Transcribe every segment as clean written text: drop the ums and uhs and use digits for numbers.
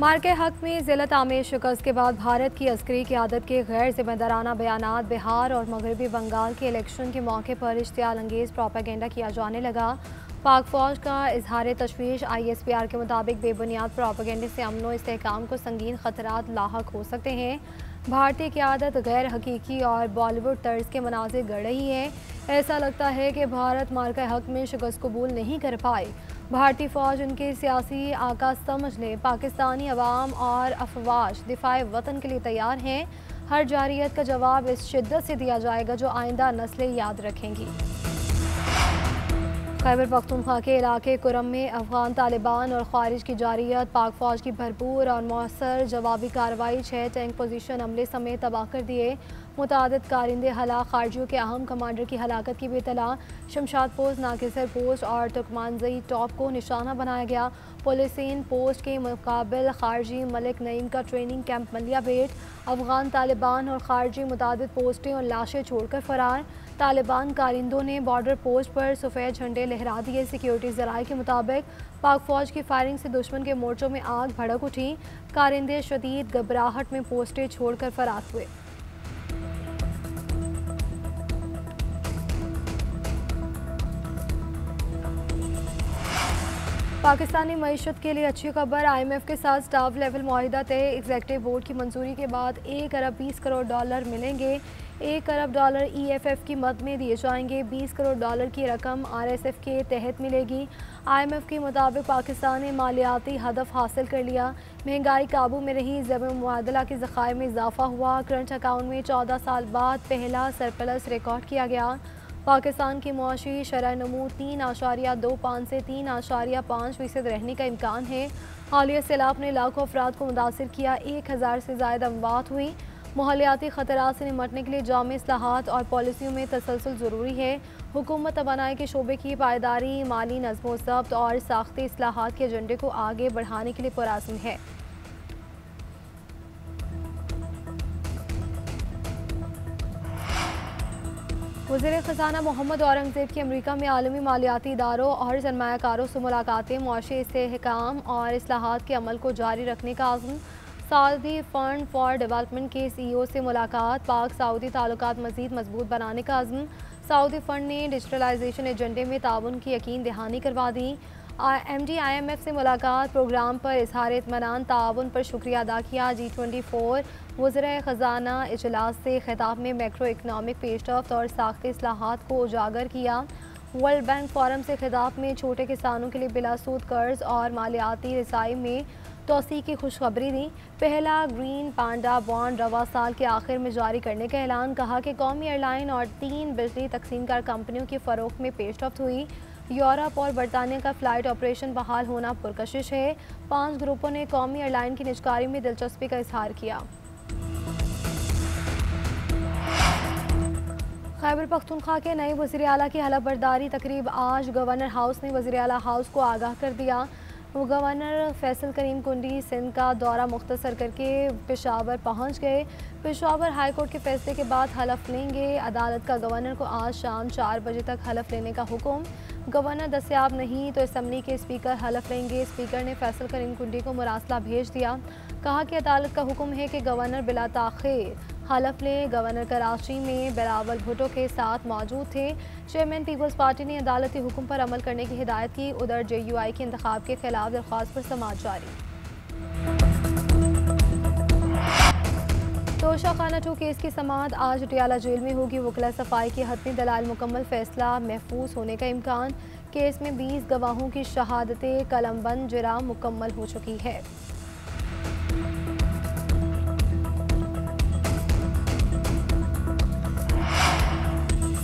मार्के हक में ज़िलत आमेर शिकस्त के बाद भारत की अस्करी क़यादत के गैर ज़िम्मेदाराना बयानात बिहार और मगरबी बंगाल के इलेक्शन के मौके पर इश्तियाल अंगेज़ प्रोपेगेंडा किया जाने लगा। पाक फ़ौज का इजहार तशवीश ISPR के मुताबिक बेबुनियाद प्रोपेगेंडे से अमन व इस्तेहकाम को संगीन ख़तरात लाहक हो सकते हैं। भारतीय क़यादत गैर हकीकी और बॉलीवुड तर्ज के मनाज़िर गढ़ रही है। ऐसा लगता है कि भारत मार्का हक में शिकस्त कबूल नहीं कर पाई। भारतीय फ़ौज उनके सियासी आका समझ ले, पाकिस्तानी अवाम और अफवाज दिफाए वतन के लिए तैयार हैं। हर जारियत का जवाब इस शिद्दत से दिया जाएगा जो आइंदा नस्लें याद रखेंगी। खैबर पख्तूनख्वा के इलाके कुरम में अफगान तालिबान और खारिज की जारियत, पाक फ़ौज की भरपूर और मौसर जवाबी कार्रवाई 6 टैंक पोजीशन हमले समेत तबाह कर दिए। मुतादिद कारिंदे हलाक, खारजियों के अहम कमांडर की हलाकत की भी इत्तला। शमशाद पोस्ट, नाकिसर पोस्ट और तुर्कमानजई टॉप को निशाना बनाया गया। पुलिसिन पोस्ट के मुकाबिल खारजी मलिक नईम का ट्रेनिंग कैंप मलिया बेट। अफगान तालिबान और खारजी मुतादिद पोस्टें और लाशें छोड़कर फरार। तालिबान कारिंदों ने बॉर्डर पोस्ट पर सफ़ेद झंडे लहरा दिए। सिक्योरिटी ज़राए के मुताबिक पाक फ़ौज की फायरिंग से दुश्मन के मोर्चों में आग भड़क उठी। कारिंदे शदीद घबराहट में पोस्टें छोड़कर फरार हुए। पाकिस्तानी मईशत के लिए अच्छी खबर, IMF के साथ स्टाफ लेवल मुआहिदा तय। एग्जीक्यूटिव बोर्ड की मंजूरी के बाद 1 अरब 20 करोड़ डॉलर मिलेंगे। 1 अरब डॉलर EFF की मद में दिए जाएंगे। 20 करोड़ डॉलर की रकम RSF के तहत मिलेगी। IMF के मुताबिक पाकिस्तान ने मालियाती हदफ हासिल कर लिया। महंगाई काबू में रही। ज़ेब मुआदला के ज़खायर में इजाफा हुआ। करंट अकाउंट में 14 साल बाद पहला सरप्लस रिकॉर्ड किया गया। पाकिस्तान की मुआशी शरह नमू 3.25 से 3.5% रहने का इम्कान है। हालिया सैलाब ने लाखों अफराद को मुतासिर किया। 1000 से ज़ायद अमवात हुई। माहौलियाती ख़तरात से निमटने के लिए जामे इस्लाहात और पॉलिसियों में तसलसल ज़रूरी है। हुकूमत तवानाई के शोबे की पायदारी, माली नज़्म व ज़ब्त और साख्ती इस्लाहात के एजेंडे को आगे बढ़ाने के लिए पुरअज़्म है। वज़ीर ख़ज़ाना मोहम्मद औरंगज़ेब की अमरीका में आलमी मालियाती इदारों और सरमायाकारों से मुलाकातें। मुआशी इस्तेहकाम और इस्लाहात के अमल को जारी रखने का आज़म। सऊदी फ़ंड फॉर डेवलपमेंट के CEO से मुलाकात। पाक सऊदी ताल्लुकात मज़ीद मजबूत बनाने का आज़म। सऊदी फ़ंड ने डिजिटलाइजेशन एजेंडे में ताउन की यकीन दहानी करवा दी। MD IMF से मुलाकात। प्रोग्राम पर इजहार इत्मीनान, ताउन पर शुक्रिया अदा किया। G24 वज़ीर ख़ज़ाना इजलास से खिताब में मैक्रो इकनॉमिक पेशरफ्त और साख्ती इस्लाहात को उजागर किया। वर्ल्ड बैंक फोरम से खिताब में छोटे किसानों के लिए बिलासूद कर्ज और मालियाती रसाई में तोसी की खुशखबरी दी। पहला ग्रीन पांडा बॉन्ड रवा साल के आखिर में जारी करने का ऐलान। कहा कि कौमी एयरलाइन और 3 बिजली तकसीमकार कंपनियों की फ़रोख्त में पेशरफ्त हुई। यूरोप और बरतानिया का फ़्लाइट ऑपरेशन बहाल होना पुरकशिश है। 5 ग्रुपों ने कौमी एयरलाइन की निजकारी में दिलचस्पी का इजहार किया। खैबर पख्तूनख्वा के नए वज़ीर आला की हलफ बर्दारी तकरीब आज गवर्नर हाउस ने वज़ीर आला हाउस को आगाह कर दिया। गवर्नर फैसल करीम कुंडी सिंध का दौरा मुख्तसर करके पेशावर पहुंच गए। पेशावर हाई कोर्ट के फैसले के बाद हलफ लेंगे। अदालत का गवर्नर को आज शाम 4 बजे तक हलफ लेने का हुक्म। गवर्नर दस्तयाब नहीं तो असम्बली के स्पीकर हलफ लेंगे। स्पीकर ने फैसल करीम कुंडी को मुरासला भेज दिया। कहा कि अदालत का हुक्म है कि गवर्नर बिला ताख़ीर हलफ ले। गवर्नर कराची में बिलावल भुट्टो के साथ मौजूद थे। चेयरमैन पीपल्स पार्टी ने अदालती हुक्म पर अमल करने की हिदायत की। उधर JUI के इंतखाब के खिलाफ दरख्वास्त पर समाअत जारी। तोशा खाना 2 केस की समाअत आज पटियाला जेल में होगी। वकला सफाई की हतमी दलाइल मुकम्मल, फैसला महफूज होने का इम्कान। केस में 20 गवाहों की शहादतें कलमबंद जरा मुकम्मल हो चुकी है।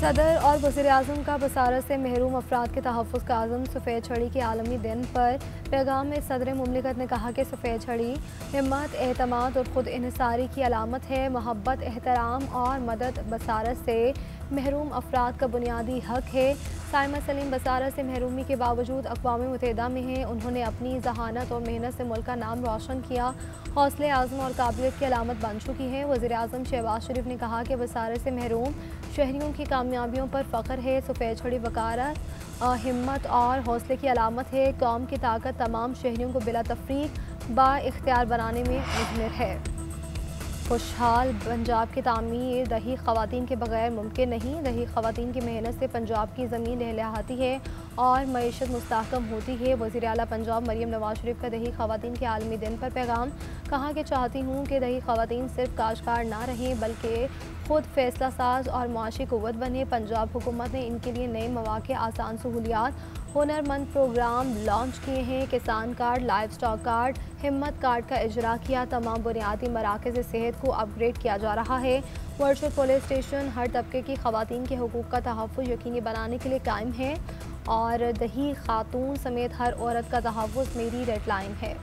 सदर और वज़ीर आज़म का बसारत से महरूम अफराद के तहफ़्फ़ुज़ का आज़म। सफ़ेद छड़ी के आलमी दिन पर पैगाम में सदर मुमलिकत ने कहा कि सफ़ेद छड़ी हिम्मत, एतमाद और ख़ुद इन्हिसारी की अलामत है। मोहब्बत, एहतराम और मदद बसारत से महरूम अफराद का बुनियादी हक है। साइमा सलीम बसारत से महरूमी के बावजूद अक़वाम मुत्तहिदा में हैं। उन्होंने अपनी ज़हानत और मेहनत से मुल्क का नाम रोशन किया। हौसले आज़म और काबिलियत की अलामत बन चुकी हैं। वज़ीर आज़म शहबाज शरीफ ने कहा कि बसारत से महरूम शहरियों की कामयाबियों पर फ़ख्र है। सफ़ेद छड़ी वकारत, हिम्मत और हौसले की अलामत है। कौम की ताकत तमाम शहरियों को बिला तफरीक बाइख्तियार बनाने में मुज़मिर है। खुशहाल पंजाब की तामीर दही ख़वातीन के बगैर मुमकिन नहीं। दही ख़वातीन की मेहनत से पंजाब की ज़मीन लहलहाती है और मईशत मुस्तहकम होती है। वज़ीर आला पंजाब मरियम नवाज शरीफ का दही ख़वातीन के आलमी दिन पर पैगाम। कहा कि चाहती हूँ कि दही ख़वातीन सिर्फ काश्तकार ना रहें बल्कि खुद फैसला साज और मुआशी क़ुव्वत बने। पंजाब हुकूमत ने इनके लिए नए मौक़े, आसान सहूलियात, हुनरमंद प्रोग्राम लॉन्च किए हैं। किसान कार्ड, लाइव स्टॉक कार्ड, हिम्मत कार्ड का इजरा किया। तमाम बुनियादी मराकज़ सेहत को अपग्रेड किया जा रहा है। वर्चुअल पुलिस स्टेशन हर तबके की ख़वातीन के हुकूक का तहफ़्फ़ुज़ यकीनी बनाने के लिए कायम है और दही खातून समेत हर औरत का तहफ़्फ़ुज़ मेरी रेड लाइन है।